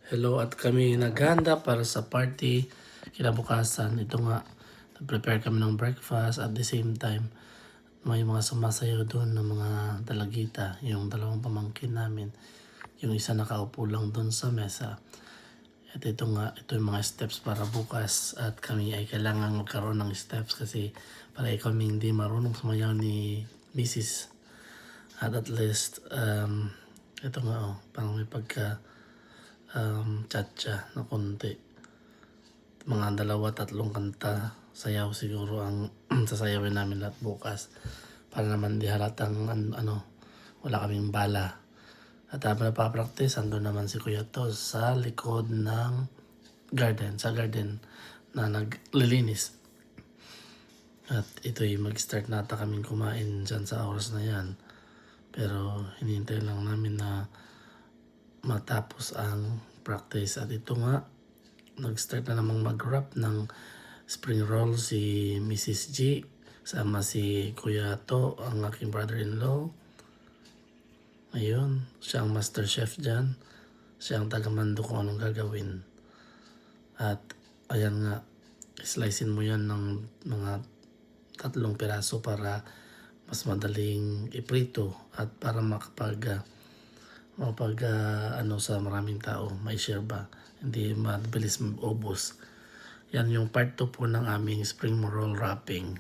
Hello at kami naghanda para sa party kinabukasan. Ito nga, prepare kami ng breakfast at the same time may mga sumasayaw doon ng mga dalagita, yung dalawang pamangkin namin. Yung isa nakaupo lang doon sa mesa. At ito nga, ito yung mga steps para bukas at kami ay kailangan magkaroon ng steps kasi para kami hindi marunong sumayaw ni Mrs. At least, ito nga parang may pagka cha-cha na konti. Mga dalawa, tatlong kanta, sayaw siguro ang sasayawin namin lahat bukas. Para naman di halatang wala kaming bala. At habang napapractice, andun naman si Kuya To sa likod ng sa garden na naglilinis. At ito'y mag-start nata kaming kumain dyan sa oras na yan. Pero hinihintay lang namin na matapos ang practice. At ito nga, nag-start na namang mag-wrap ng spring roll si Mrs. G. Sama si Kuya To, ang aking brother-in-law. Ayun, siya ang master chef dyan. Siya ang tagamando kung anong gagawin. At ayan nga, slicein mo yan ng mga 3 piraso para mas madaling iprito at para sa maraming tao, may share ba, hindi mabilis maubos. Yan yung part 2 po ng aming spring roll wrapping.